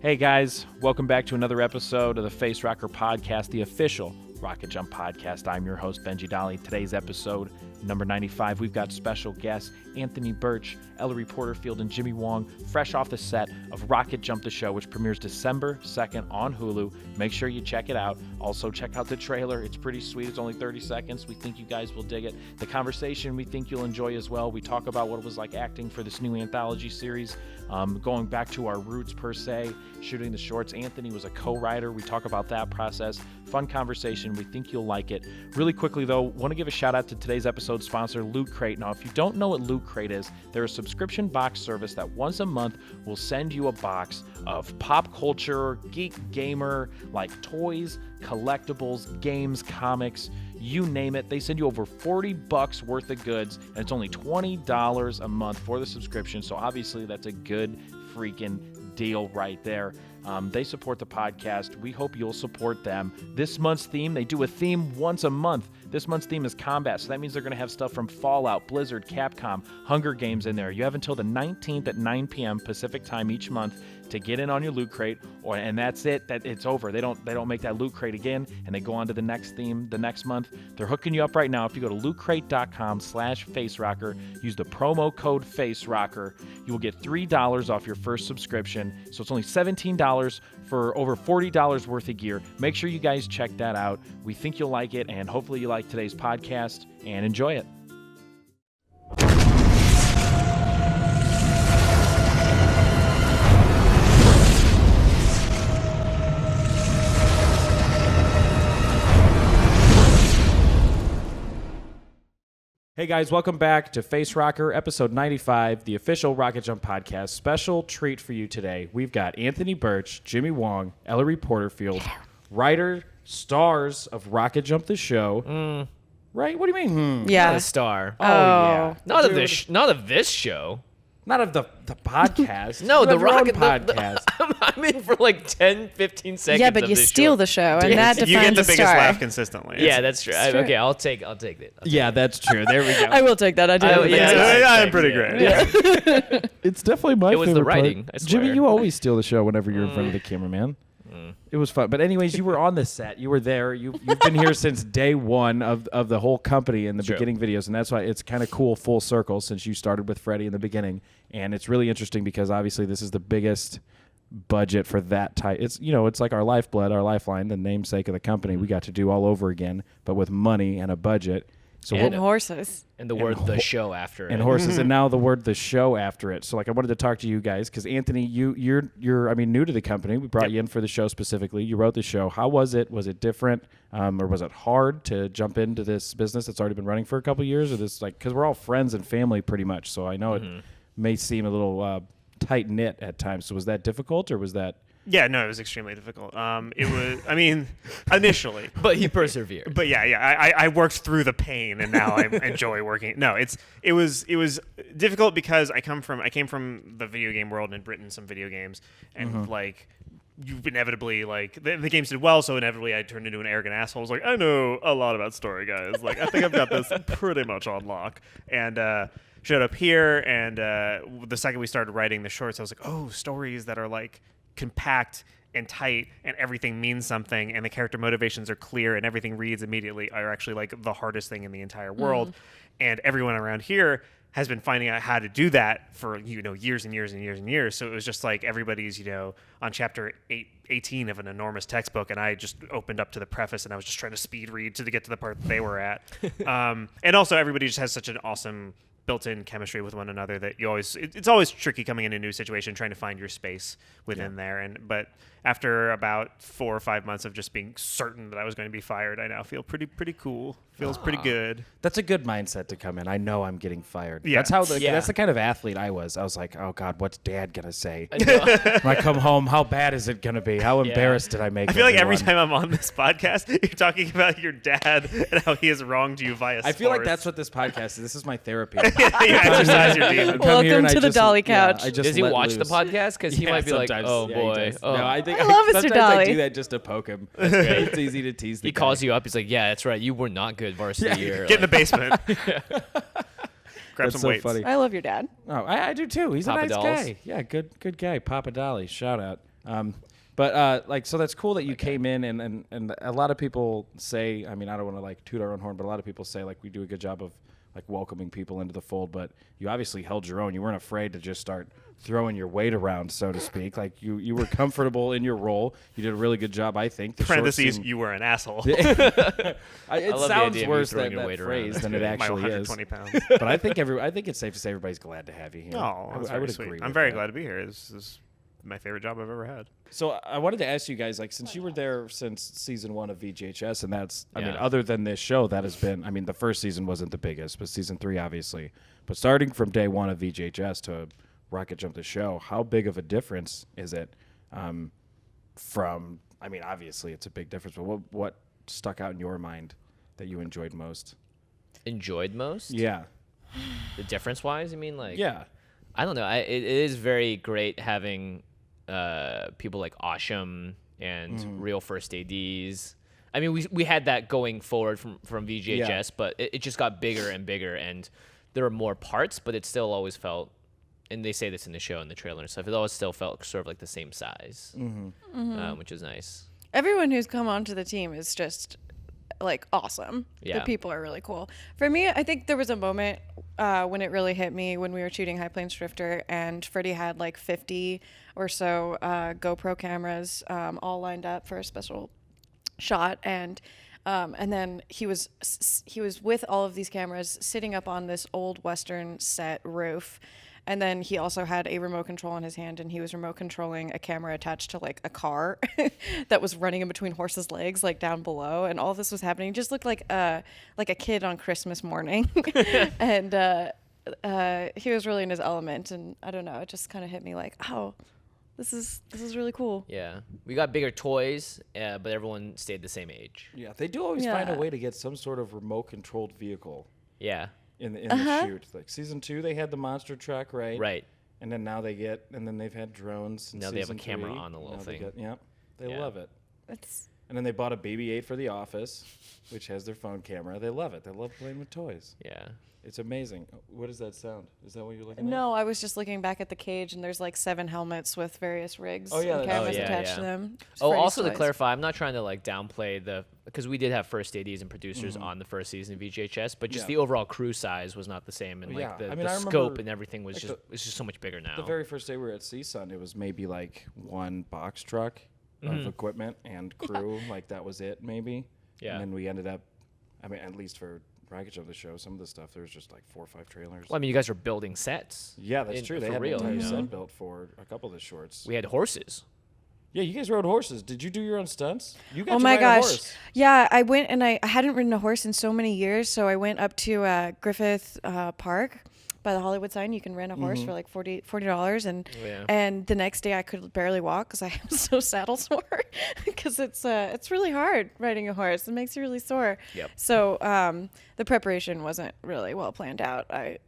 Hey guys, welcome back to another episode of the Facerocker Podcast, the official Rocketjump podcast. I'm your host, Benji Dolly. Today's episode, number 95, we've got special guests Anthony Burch, Ellary Porterfield, and Jimmy Wong, fresh off the set of Rocketjump the Show, which premieres December 2nd on Hulu. Make sure you check it out. Also, check out the trailer. It's pretty sweet. It's only 30 seconds. We think you guys will dig it. The conversation we think you'll enjoy as well. We talk about what it was like acting for this new anthology series, going back to our roots per se, shooting the shorts. Anthony was a co-writer. We talk about that process. Fun conversation. We think you'll like it. Really quickly, though, want to give a shout out to today's episode sponsor, Loot Crate. Now, if you don't know what Loot Crate is, they're a subscription box service that once a month will send you a box of pop culture, geek, gamer, like toys, collectibles, games, comics, you name it. They send you over $40 worth of goods, and it's only $20 a month for the subscription. So obviously that's a good freaking deal right there. They support the podcast. We hope you'll support them. This month's theme, they do a theme once a month. This month's theme is combat, so that means they're going to have stuff from Fallout, Blizzard, Capcom, Hunger Games in there. You have until the 19th at 9 p.m. Pacific time each month to get in on your Loot Crate, and that's it. It's over. They don't make that Loot Crate again, and they go on to the next theme the next month. They're hooking you up right now. If you go to lootcrate.com/facerocker, use the promo code FACEROCKER, you will get $3 off your first subscription. So it's only $17 for over $40 worth of gear. Make sure you guys check that out. We think you'll like it, and hopefully you like today's podcast and enjoy it. Hey guys, welcome back to Facerocker, episode 95, the official Rocketjump podcast. Special treat for you today. We've got Anthony Burch, Jimmy Wong, Ellary Porterfield, writer, stars of Rocketjump the Show. Right? What do you mean? Yeah. Not a star. Oh, yeah. Not of this show. Not of the podcast. No, the Rocket Rocket podcast. I'm in for like 10, 15 seconds. Yeah, but you steal the show, and that defines You get the a biggest star. laugh consistently. Yeah, that's true. It's true. Okay, I'll take it. Yeah, that's true. There we go. I will take that. I do. Oh, have a yeah. biggest laugh. I'm pretty great. Yeah. It's definitely my It was the favorite part. writing, I swear. Jimmy, you always steal the show whenever you're in front of the cameraman. It was fun. But anyways, you were on the set. You were there. You've been here since day one of the whole company in the True. beginning videos. And that's why it's kind of cool full circle since you started with Freddie in the beginning. And it's really interesting because obviously this is the biggest budget for that type. It's like our lifeblood, our lifeline, the namesake of the company. We got to do all over again, but with money and a budget. So And horses. And the word the show after it. and horses, and now the word the show after it. So like I wanted to talk to you guys because Anthony, you're new to the company. We brought you in for the show specifically. You wrote the show. How was it? Was it different, or was it hard to jump into this business that's already been running for a couple of years? Or this because we're all friends and family pretty much. So I know it may seem a little tight knit at times. So was that difficult, or was that? Yeah, no, it was extremely difficult. It was, I mean, initially. But he persevered. But yeah, I worked through the pain, and now I enjoy working. No, it was difficult because I came from the video game world and had written some video games, and like you inevitably like the games did well, so inevitably I turned into an arrogant asshole. I was like, I know a lot about story, guys. Like I think I've got this pretty much on lock, and showed up here, and the second we started writing the shorts, I was like, oh, stories that are like compact and tight and everything means something and the character motivations are clear and everything reads immediately are actually like the hardest thing in the entire world. And everyone around here has been finding out how to do that for years and years and years and years. So it was just like everybody's on chapter 18 of an enormous textbook, and I just opened up to the preface and I was just trying to speed read to get to the part that they were at. And also everybody just has such an awesome built-in chemistry with one another that it's always tricky coming in a new situation trying to find your space within there. But after about 4 or 5 months of just being certain that I was going to be fired, I now feel pretty cool. Feels pretty good. That's a good mindset to come in. I know I'm getting fired. Yeah. That's the kind of athlete I was. I was like, oh God, what's Dad gonna say when I come home? How bad is it gonna be? How embarrassed did I make? I feel like every everyone? time I'm on this podcast, you're talking about your dad and how he has wronged you via sports. I feel like that's what this podcast is. This is my therapy. you exercise your demons. Welcome to the Dolly Couch. Does he watch the podcast? Because he might be like, oh boy. No, I think I love Mr. sometimes Dolly. I do that just to poke him. That's great. It's easy to tease. He calls you up. He's like, yeah, that's right. You were not good varsity year. Get in the basement. Grab That's some so weights. funny. I love your dad. Oh, I do too. He's Papa a nice Dolls. guy. Yeah, good guy. Papa Dolly. Shout out. So that's cool that you came in, and a lot of people say, I mean, I don't want to like toot our own horn, but a lot of people say like we do a good job of like welcoming people into the fold, but you obviously held your own. You weren't afraid to just start throwing your weight around, so to speak. Like you were comfortable in your role. You did a really good job, I think. Parentheses, you were an asshole. It love sounds the idea of worse you throwing that your weight phrase around. than it actually My is. 120 pounds. But I think it's safe to say everybody's glad to have you here. Oh, I would sweet. agree. I'm with very that. glad to be here. This is my favorite job I've ever had. So I wanted to ask you guys, like, since you were there since season 1 of VGHS, and that's, I mean, Yeah. other than this show, that has been, I mean, the first season wasn't the biggest, but season 3, obviously. But starting from day 1 of VGHS to Rocketjump the show, how big of a difference is it from, I mean, obviously it's a big difference, but what stuck out in your mind that you enjoyed most? Enjoyed most? Yeah. The difference-wise, you mean? Like, Yeah. I don't know. It is very great having people like Asham and real first ADs. I mean, we had that going forward from VGHS, Yeah. but it just got bigger and bigger, and there were more parts, but it still always felt, and they say this in the show and the trailer and stuff, it always still felt sort of like the same size, which is nice. Everyone who's come onto the team is just like awesome. Yeah. The people are really cool. For me, I think there was a moment when it really hit me when we were shooting High Plains Drifter, and Freddie had like 50 or so GoPro cameras all lined up for a special shot, and then he was with all of these cameras sitting up on this old Western set roof. And then he also had a remote control in his hand, and he was remote controlling a camera attached to like a car that was running in between horses' legs, like down below. And all this was happening. He just looked like a kid on Christmas morning. And he was really in his element. And I don't know, it just kind of hit me like, oh, this is really cool. Yeah. We got bigger toys, but everyone stayed the same age. Yeah, they do always Yeah. find a way to get some sort of remote-controlled vehicle Yeah. in the shoot. Like season 2, they had the monster truck, right? Right. And then then they've had drones. In Now they have a season camera 3. on the little Now thing. They Yeah. love it. It's And then they bought a BB-8 for the office, which has their phone camera. They love it. They love playing with toys. Yeah. It's amazing. What does that sound? Is that what you're looking at? no, I was just looking back at the cage, and there's like 7 helmets with various rigs Oh, yeah, and that's- cameras Oh, yeah, attached yeah. to them. Just Oh, Freddy's also to toys. clarify, I'm not trying to like downplay because we did have first ADs and producers on the first season of VGHS, but just Yeah. the overall crew size was not the same, and Yeah. like the, I mean, the I scope remember, and everything was like, it's just so much bigger now. The very first day we were at CSUN, it was maybe like one box truck of equipment and crew. Like that was it, maybe. Yeah. And then we ended up, I mean, at least for Rocketjump the show, some of the stuff there was just like 4 or 5 trailers. Well, I mean, you guys were building sets. Yeah, that's true. They for had real, an entire you know? set built for a couple of the shorts. We had horses. Yeah, you guys rode horses. Did you do your own stunts? You got Oh to my ride a gosh. horse. Yeah, I went, and I hadn't ridden a horse in so many years, so I went up to Griffith Park by the Hollywood sign. You can rent a horse for like $40, and Yeah. and the next day I could barely walk because I was so saddle sore because it's really hard riding a horse. It makes you really sore. Yep. So the preparation wasn't really well planned out. I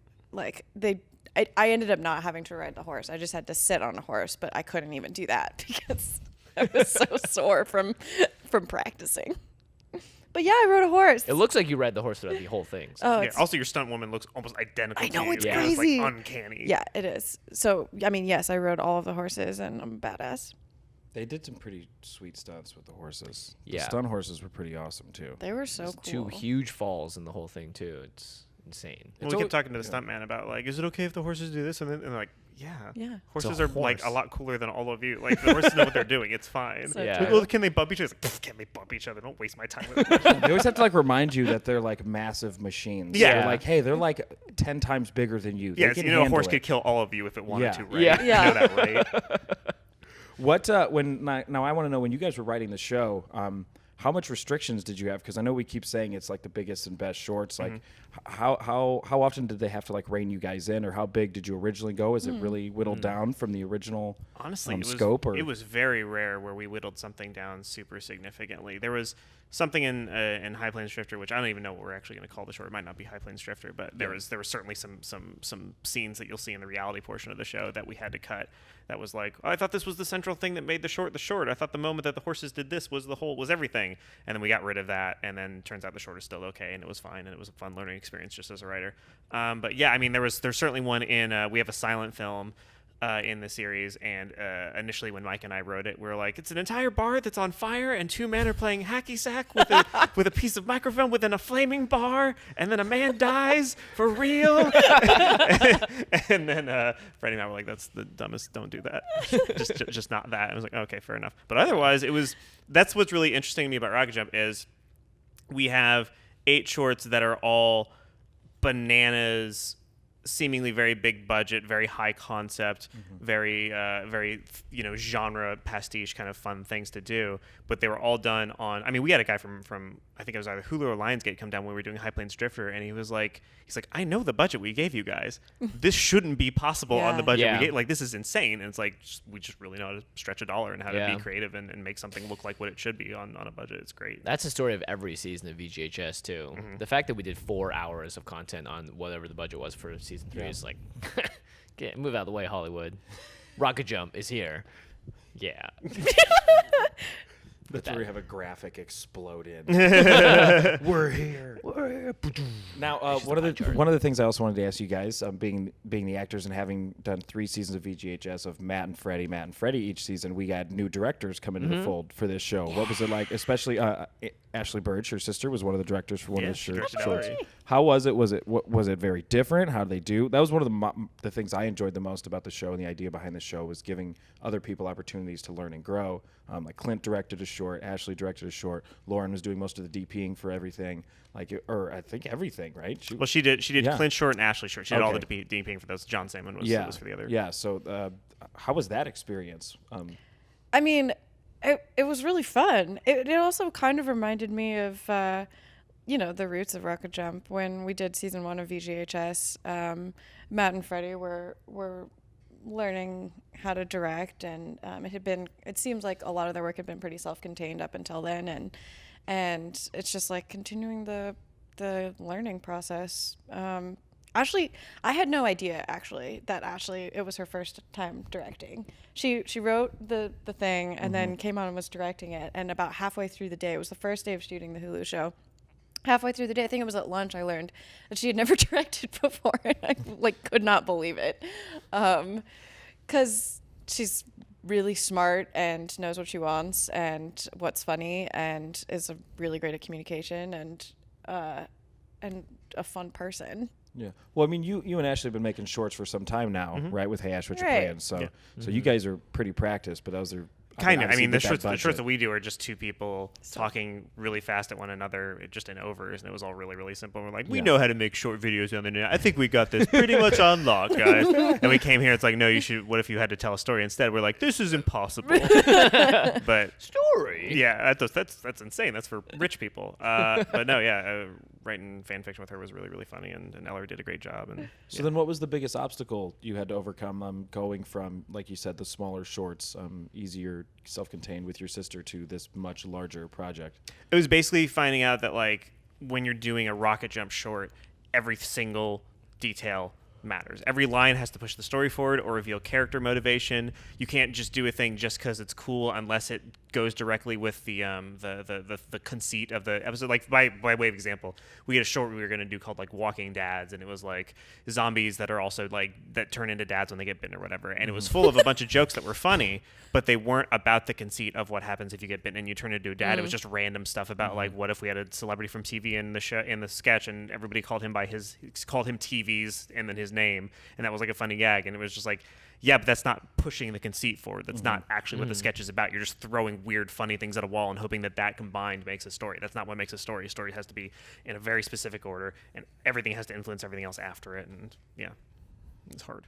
ended up not having to ride the horse. I just had to sit on a horse, but I couldn't even do that because I was so sore from practicing. But yeah, I rode a horse. It looks like you ride the horse throughout the whole thing. So. Oh, Yeah, it's, also, your stunt woman looks almost identical I know, to you. it's Yeah. It's crazy. like uncanny. yeah, it is. So I mean, yes, I rode all of the horses, and I'm a badass. They did some pretty sweet stunts with the horses. The Yeah. stunt horses were pretty awesome too. They were so There's cool. 2 huge falls in the whole thing too. It's insane. Well, we kept talking to the stuntman about like, is it okay if the horses do this? And they're like, yeah. Yeah. Horses a are like a horse. lot cooler than all of you. Like the horses know what they're doing. It's fine. So Yeah. Like, well, can they bump each other? It's like, can they bump each other? Don't waste my time with them. They always have to like remind you that they're like massive machines. Yeah. They're like, hey, they're like 10 times bigger than you. They Yes, can you know a handle horse it. could kill all of you if it wanted Yeah. to, right? Yeah. Yeah. You know that, right? What now I want to know when you guys were writing the show, how much restrictions did you have? Because I know we keep saying it's like the biggest and best shorts. Like, how often did they have to like rein you guys in, or how big did you originally go? Is it really whittled down from the original Honestly, it was, scope? Or it was very rare where we whittled something down super significantly. There was something in High Plains Drifter, which I don't even know what we're actually going to call the short. It might not be High Plains Drifter, but there was certainly some scenes that you'll see in the reality portion of the show that we had to cut. That was like, oh, I thought this was the central thing that made the short. I thought the moment that the horses did this was everything, and then we got rid of that, and then turns out the short is still okay, and it was fine, and it was a fun learning experience just as a writer. But yeah, I mean, there's certainly one in we have a silent film in the series, and initially when Mike and I wrote it, we were like, it's an entire bar that's on fire, and 2 men are playing hacky sack with a piece of microphone within a flaming bar, and then a man dies for real. And then Freddie and I were like, that's the dumbest. Don't do that. just not that. I was like, okay, fair enough. But otherwise, that's what's really interesting to me about Rocketjump is we have 8 shorts that are all bananas, seemingly very big budget, very high concept, very genre pastiche kind of fun things to do. But they were all done on. I mean, we had a guy from I think it was either Hulu or Lionsgate come down when we were doing High Plains Drifter, and he's like, I know the budget we gave you guys. This shouldn't be possible on the budget we gave. Like, this is insane. And it's like we just really know how to stretch a dollar and how to be creative and make something look like what it should be on a budget. It's great. That's the story of every season of VGHS too. The fact that we did 4 hours of content on whatever the budget was for season 3 is like, move out of the way, Hollywood. Rocketjump is here. Yeah. That's where we have a graphic explode in. We're here. Now, one of the things I also wanted to ask you guys, being the actors and having done 3 seasons of VGHS of Matt and Freddie each season, we got new directors come into the fold for this show. What was it like? Especially Ashley Burch, her sister, was one of the directors for one of the shorts. How was it? Was it very different? How did they do? That was one of the things I enjoyed the most about the show, and the idea behind the show was giving other people opportunities to learn and grow. Like Clint directed a short, Ashley directed a short, Lauren was doing most of the DPing for everything, or I think everything, right? She did Clint short and Ashley short. She did all the DPing for those. John Salmon was for the other. Yeah. So how was that experience? I mean, it was really fun. It also kind of reminded me of the roots of Rocketjump when we did season 1 of VGHS. Matt and Freddie were learning how to direct, and it seems like a lot of their work had been pretty self-contained up until then, and it's just like continuing the learning process. Ashley, I had no idea that Ashley, it was her first time directing. She wrote the thing and then came on and was directing it, and about halfway through the day, it was the first day of shooting the Hulu show. Halfway through the day, I think it was at lunch, I learned that she had never directed before, and I could not believe it. 'Cause she's really smart and knows what she wants and what's funny and is really great at communication and a fun person. Yeah. Well, I mean, you and Ashley have been making shorts for some time now, right? With Hey Ash, What's Your Plan? So you guys are pretty practiced, but those are kind of. I mean, the shorts that we do are just 2 people talking really fast at one another, just in overs, and it was all really, really simple. We're like, we know how to make short videos on the internet. I think we got this pretty much on lock, guys. And we came here, it's like, no, you should. What if you had to tell a story instead? We're like, this is impossible. But story. Yeah, that's insane. That's for rich people. But no, writing fan fiction with her was really, really funny, and Ellary did a great job. And so then, what was the biggest obstacle you had to overcome going from, like you said, the smaller shorts, easier, self-contained with your sister, to this much larger project? It was basically finding out that, like, when you're doing a Rocketjump short, every single detail matters. Every line has to push the story forward or reveal character motivation. You can't just do a thing just because it's cool unless it goes directly with the conceit of the episode. Like, by way of example, we had a short we were going to do called like Walking Dads, and it was like zombies that are also like that turn into dads when they get bitten or whatever, and it was full of a bunch of jokes that were funny, but they weren't about the conceit of what happens if you get bitten and you turn into a dad. It was just random stuff about like, what if we had a celebrity from TV in the show, in the sketch, and everybody called him TVs and then his name, and that was like a funny gag, and it was just like, yeah, but that's not pushing the conceit forward. That's not actually what the sketch is about. You're just throwing weird, funny things at a wall and hoping that combined makes a story. That's not what makes a story. A story has to be in a very specific order, and everything has to influence everything else after it. And yeah, it's hard.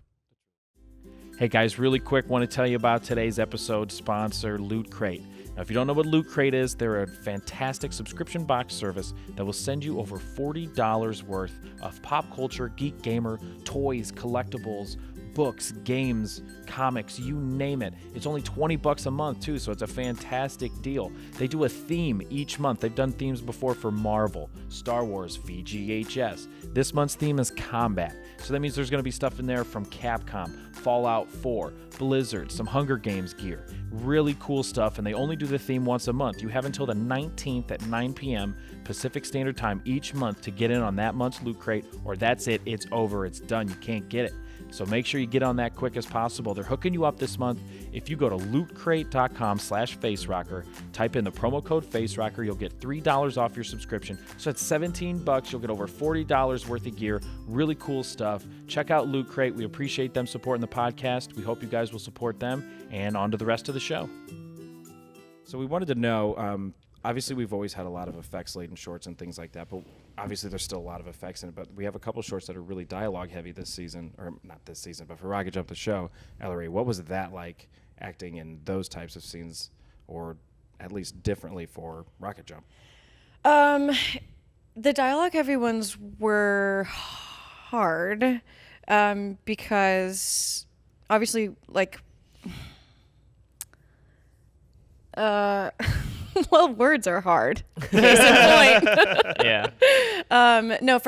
Hey guys, really quick, want to tell you about today's episode sponsor, Loot Crate. Now, if you don't know what Loot Crate is, they're a fantastic subscription box service that will send you over $40 worth of pop culture, geek, gamer, toys, collectibles, books, games, comics, you name it. It's only $20 a month too, so it's a fantastic deal. They do a theme each month. They've done themes before for Marvel, Star Wars, VGHS. This month's theme is combat. So that means there's going to be stuff in there from Capcom, Fallout 4, Blizzard, some Hunger Games gear. Really cool stuff, and they only do the theme once a month. You have until the 19th at 9 p.m. Pacific Standard Time each month to get in on that month's Loot Crate, or that's it. It's over. It's done. You can't get it. So make sure you get on that quick as possible. They're hooking you up this month. If you go to lootcrate.com/facerocker, type in the promo code facerocker, you'll get $3 off your subscription. So that's $17. You'll get over $40 worth of gear. Really cool stuff. Check out Loot Crate. We appreciate them supporting the podcast. We hope you guys will support them. And on to the rest of the show. So we wanted to know, obviously we've always had a lot of effects-laden shorts and things like that, but obviously there's still a lot of effects in it. But we have a couple shorts that are really dialogue-heavy this season, or not this season, but for Rocketjump the show. Ellary, what was that like acting in those types of scenes, or at least differently for Rocketjump? The dialogue-heavy ones were hard because obviously, like, well, words are hard. Case in point. Yeah. No,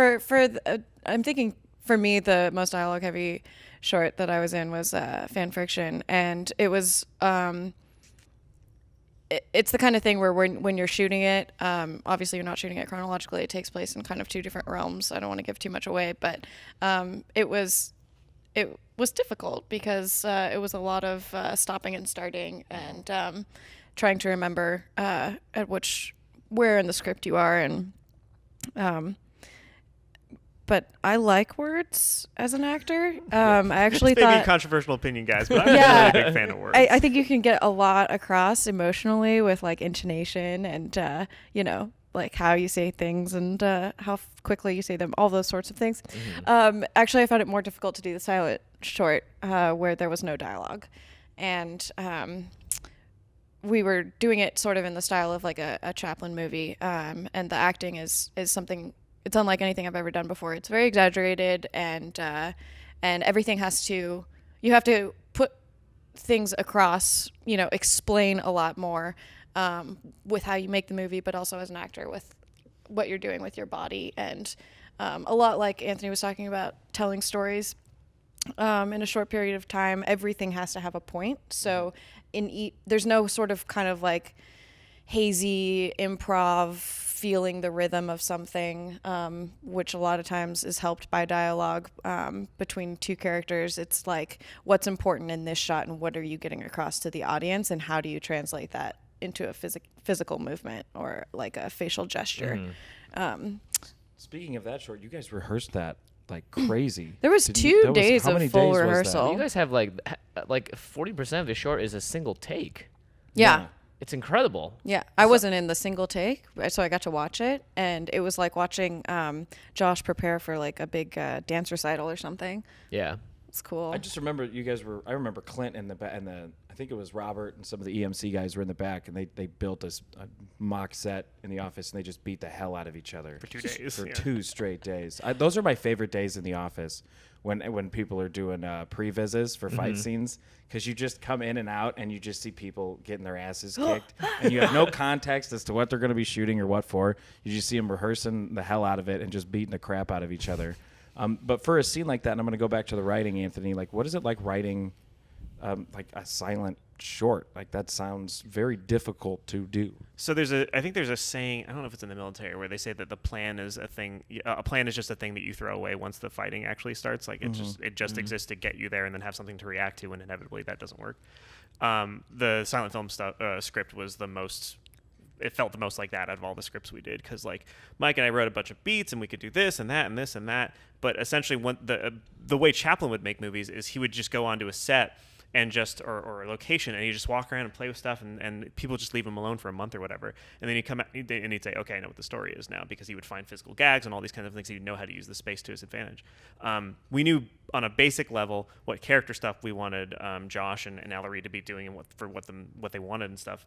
I'm thinking for me the most dialogue heavy short that I was in was Fan Friction, and it was it's the kind of thing where when you're shooting it, obviously you're not shooting it chronologically. It takes place in kind of two different realms. I don't want to give too much away, but it was difficult because it was a lot of stopping and starting and trying to remember where in the script you are, and but I like words as an actor. I actually Maybe a thought controversial opinion, guys, but I'm a really big fan of words. I think you can get a lot across emotionally with like intonation and like how you say things and how quickly you say them, all those sorts of things. Actually, I found it more difficult to do the silent short where there was no dialogue, and we were doing it sort of in the style of like a Chaplin movie, and the acting is something, it's unlike anything I've ever done before. It's very exaggerated, and everything you have to put things across, explain a lot more with how you make the movie, but also as an actor with what you're doing with your body, and a lot like Anthony was talking about telling stories in a short period of time. Everything has to have a point. So there's no sort of kind of like hazy improv feeling the rhythm of something, which a lot of times is helped by dialogue between two characters. It's like, what's important in this shot and what are you getting across to the audience, and how do you translate that into a physical movement or like a facial gesture. Speaking of that short, you guys rehearsed that like crazy. There was 2 days of full rehearsal. You guys have like 40% of the short is a single take. Yeah. It's incredible. Yeah, I wasn't in the single take, so I got to watch it, and it was like watching Josh prepare for like a big dance recital or something. Yeah. It's cool. I just remember I remember Clint and I think it was Robert and some of the EMC guys were in the back, and they built a mock set in the office, and they just beat the hell out of each other for 2 days. For 2 straight days. Those are my favorite days in the office, when people are doing pre-vises for fight scenes, because you just come in and out and you just see people getting their asses kicked, and you have no context as to what they're going to be shooting or what for. You just see them rehearsing the hell out of it and just beating the crap out of each other. But for a scene like that, and I'm going to go back to the writing, Anthony, like what is it like writing like a silent short? Like that sounds very difficult to do. So I think there's a saying, I don't know if it's in the military, where they say that the plan is a thing. A plan is just a thing that you throw away once the fighting actually starts. Like it just exists to get you there and then have something to react to, and inevitably that doesn't work. The silent film script was the most. It felt the most like that out of all the scripts we did, because like Mike and I wrote a bunch of beats and we could do this and that and this and that. But essentially, the way Chaplin would make movies is he would just go onto a set and just or a location, and he'd just walk around and play with stuff, and people just leave him alone for a month or whatever, and then he'd come out and he'd say, okay, I know what the story is now, because he would find physical gags and all these kinds of things. He'd know how to use the space to his advantage. We knew on a basic level what character stuff we wanted Josh and Ellary to be doing and what they wanted and stuff.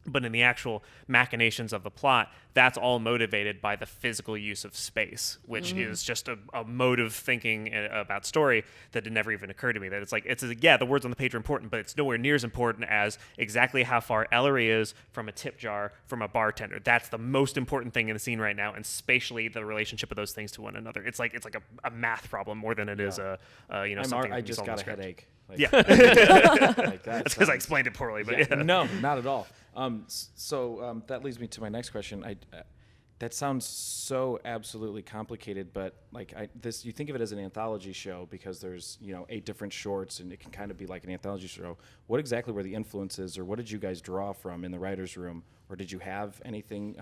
But in the actual machinations of the plot, that's all motivated by the physical use of space, which is just a mode of thinking about story that had never even occurred to me. That the words on the page are important, but it's nowhere near as important as exactly how far Ellary is from a tip jar from a bartender. That's the most important thing in the scene right now, and spatially the relationship of those things to one another. It's like a math problem more than it is something. I just got a headache. Yeah, like that's because I explained it poorly. But no, not at all. So that leads me to my next question. That sounds so absolutely complicated, but like you think of it as an anthology show because there's 8 different shorts and it can kind of be like an anthology show. What exactly were the influences, or what did you guys draw from in the writers' room, or did you have anything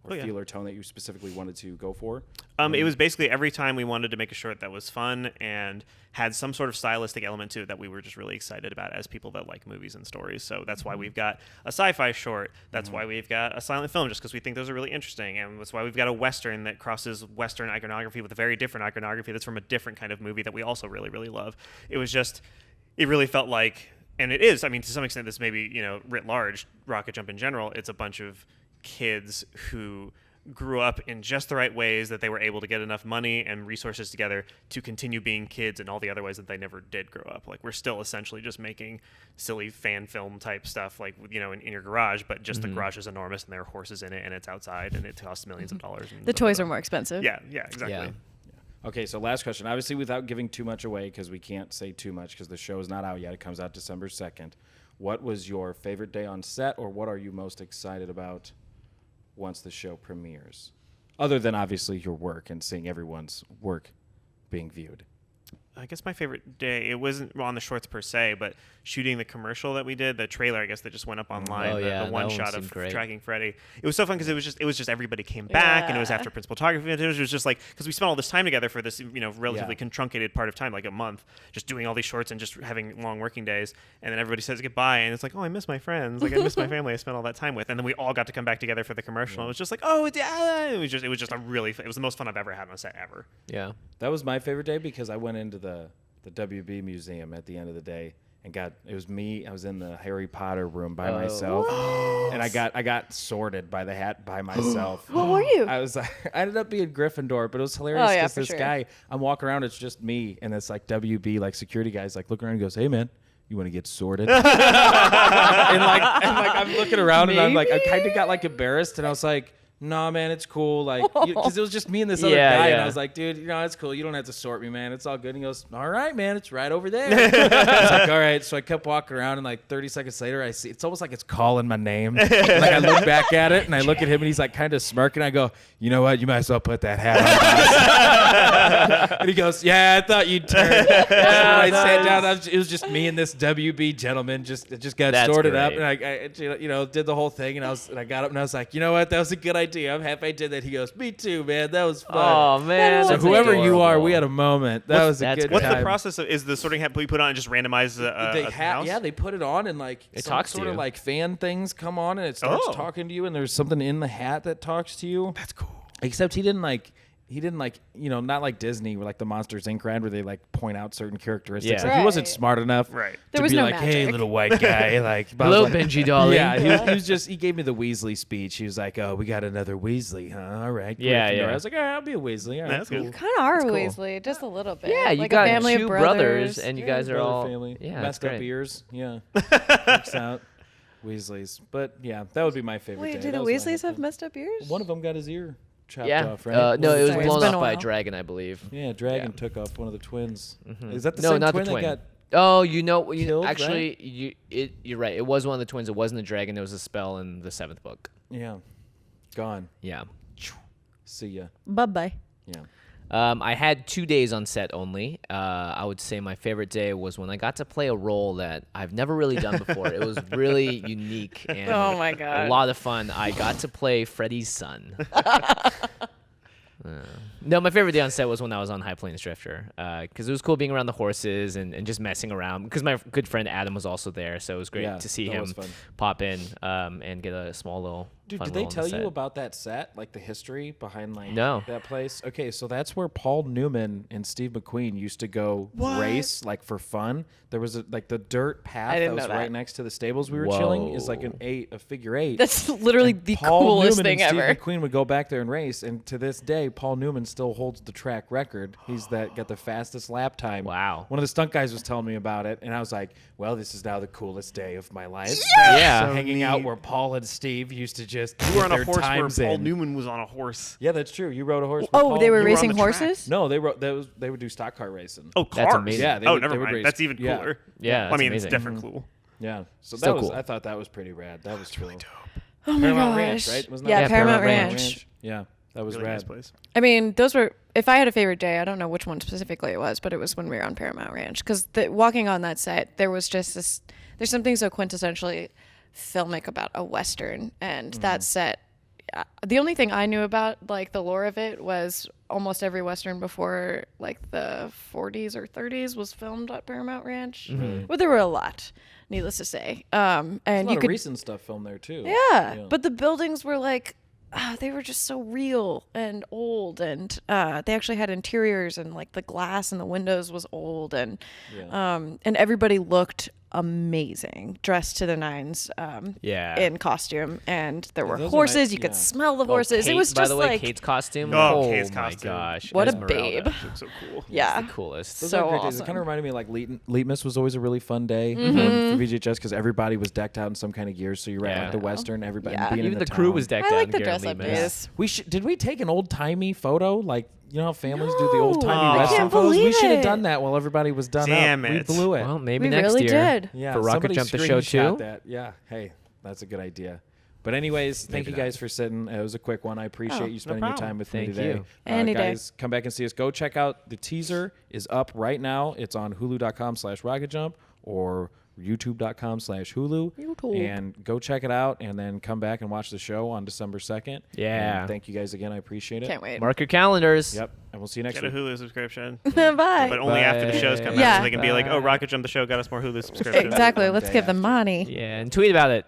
feel or tone that you specifically wanted to go for? It was basically every time we wanted to make a short that was fun and had some sort of stylistic element to it that we were just really excited about as people that like movies and stories. So that's why we've got a sci-fi short. That's why we've got a silent film, just because we think those are really interesting. And that's why we've got a Western that crosses Western iconography with a very different iconography that's from a different kind of movie that we also really, really love. It really felt like, and it is, I mean, to some extent, this maybe, writ large, Rocketjump in general, it's a bunch of kids who grew up in just the right ways that they were able to get enough money and resources together to continue being kids in all the other ways that they never did grow up. Like, we're still essentially just making silly fan film type stuff, like, in your garage, but just the garage is enormous and there are horses in it and it's outside and it costs millions of dollars. And the toys are more expensive. Yeah, exactly. Yeah. Okay, so last question. Obviously, without giving too much away, because we can't say too much because the show is not out yet. It comes out December 2nd. What was your favorite day on set, or what are you most excited about once the show premieres? Other than, obviously, your work and seeing everyone's work being viewed. I guess my favorite day, it wasn't on the shorts per se, but shooting the commercial that we did, the trailer, I guess, that just went up online, the one shot of tracking Freddy. It was so fun because it was just everybody came back, and it was after principal photography. It was just like, because we spent all this time together for this, relatively truncated part of time, like a month, just doing all these shorts and just having long working days. And then everybody says goodbye, and it's like, oh, I miss my friends. Like, I miss my family I spent all that time with. And then we all got to come back together for the commercial. And it was just like, it was just it was the most fun I've ever had on a set ever. Yeah. That was my favorite day because I went into the WB museum at the end of the day and it was me. I was in the Harry Potter room by myself, and I got sorted by the hat by myself. What were you? I ended up being Gryffindor, but it was hilarious because this guy, I'm walking around, it's just me, and this like WB like security guy's like looking around and goes, "Hey man, you want to get sorted?" and I'm looking around and I'm like, I kind of got like embarrassed, and I was like, "Nah, man, it's cool." Like, because it was just me and this other guy, and I was like, "Dude, it's cool. You don't have to sort me, man. It's all good." And he goes, "All right, man, it's right over there." I was like, "All right." So I kept walking around, and like 30 seconds later, I see it's almost like it's calling my name. And, like, I look back at it, and I look at him, and he's like kind of smirking. I go, "You know what? You might as well put that hat on." And he goes, "Yeah, I thought you'd turn." I sat down. It was just me and this WB gentleman. Just got sorted up, and I did the whole thing, and I got up, and I was like, "You know what? That was a good idea. I'm happy I did that." He goes, "Me too, man. That was fun." Oh man! So whoever you are, we had a moment. That was a good What's time. the process of? Is the sorting hat we put on and just randomize the house? Yeah, they put it on and like it some talks sort to of you. like fan things come on and it starts talking to you, and there's something in the hat that talks to you. That's cool. Except he didn't like not like Disney where like the Monsters Inc. ride where they like point out certain characteristics. Yeah. Like, he wasn't smart enough There to was be no like, magic. "Hey, little white guy." Like, Hello, like, Benji Dolly. Yeah, he gave me the Weasley speech. He was like, "Oh, we got another Weasley, huh? All right." Yeah, Gryffindor." yeah. I was like, "All right, I'll be a Weasley. All right, That's cool." cool. You kind of are That's cool. Weasley, just a little bit. Yeah, you like got a family two of brothers, and you guys are brother all family. Yeah, messed that's up great. ears. Yeah, works out. Weasleys, but yeah, that would be my favorite. Wait, day. do the That was my Weasleys have favorite. mest up ears? One of them got his ear chopped Yeah. off, right? No, it was Sorry, blown it's been off a by a while. dragon, I believe. Yeah, dragon Yeah. took off one of the twins. Mhm. Is that the No, same not twin the twin. that got? Oh, killed, actually, you're right. It was one of the twins. It wasn't a dragon. It was a spell in the 7th book. Yeah, gone. Yeah. See ya. Bye-bye. Yeah. I had 2 days on set only. I would say my favorite day was when I got to play a role that I've never really done before. It was really unique and Oh my God. a lot of fun. I got to play Freddy's son. No, my favorite day on set was when I was on High Plains Drifter, because it was cool being around the horses and just messing around. Because my good friend Adam was also there, so it was great Yeah, to see that him was fun. pop in and get a small little. Dude, fun did they role on the tell you set. about that set, like the history behind like No. that place? Okay, so that's where Paul Newman and Steve McQueen used to go race, like for fun. There was like the dirt path that didn't was know that. right next to the stables we were chilling is like Whoa. a figure 8. That's literally And the Paul coolest Newman thing and ever. Steve McQueen would go back there and race, and to this day, Paul Newman still holds the track record. He's got the fastest lap time. Wow. One of the stunt guys was telling me about it, and I was like, "Well, this is now the coolest day of my life." Yeah. So hanging out where Paul and Steve used to just You were on get a their horse where times Paul in. Newman was on a horse. Yeah, that's true. You rode a horse. with Oh, Paul. they were You were on racing the track. horses? No, they would do stock car racing. Oh, That's cars. amazing. Yeah, they Oh, would- never they would mind. race. That's even Yeah. cooler. Yeah, I that's mean, amazing. it's definitely cool. Yeah, so Still that was. cool. I thought that was pretty rad. That was cool. Oh my Paramount gosh. Ranch, right? Wasn't that Yeah, Yeah, Paramount Paramount Ranch. Ranch. Yeah, That was really rad. nice place. I mean, those were. If I had a favorite day, I don't know which one specifically it was, but it was when we were on Paramount Ranch. Because walking on that set, there was just this. There's something so quintessentially filmic about a Western, and that set. The only thing I knew about like the lore of it was almost every Western before like the 40s or 30s was filmed at Paramount Ranch. Well, there were a lot, needless to say. And There's a lot you of could recent stuff filmed there too. yeah, but the buildings were like, they were just so real and old, and they actually had interiors, and like the glass in the windows was old, and and everybody looked amazing, dressed to the nines, in costume, and there were those are horses. nice- You could yeah. smell the horses. Kate, it was by just the way, like Kate's costume. Oh, Oh Kate's my costume. gosh. What a Esmeralda. babe. She looks so cool. yeah, The coolest. Those so are great days. It awesome. kind of reminded me of like Leetmas was always a really fun day for VJHS because everybody was decked out in some kind of gear. So you were at like the Western, everybody Yeah. being in Even the town. crew was decked I out like in the gear and dress up Lemus. days. Did we take an old timey photo? Like you know how families do the old timey No. I wrestling can't photos. We believe should have it. done that while everybody was done Damn up. We it. blew it. Well, maybe We next really year. did. Yeah, For Rocket somebody Jump the show screenshot too. That. Yeah, hey, that's a good idea. But anyways, thank you guys for sitting. It was a quick one. I appreciate you spending your problem. time with me Thank today. you. Any day. Guys, come back and see us. Go check out the teaser is up right now. It's on hulu.com/rocketjump or youtube.com/Hulu. YouTube. And go check it out and then come back and watch the show on December 2nd. Yeah. And thank you guys again. I appreciate it. Can't wait. Mark your calendars. Yep. And we'll see you next Get a week. Hulu subscription, Bye. but only after the shows come out, Yeah. so they can be like, "Oh, Rocket Jump the show got us more Hulu subscriptions." Exactly. Let's Day give the after. money. Yeah, and tweet about it.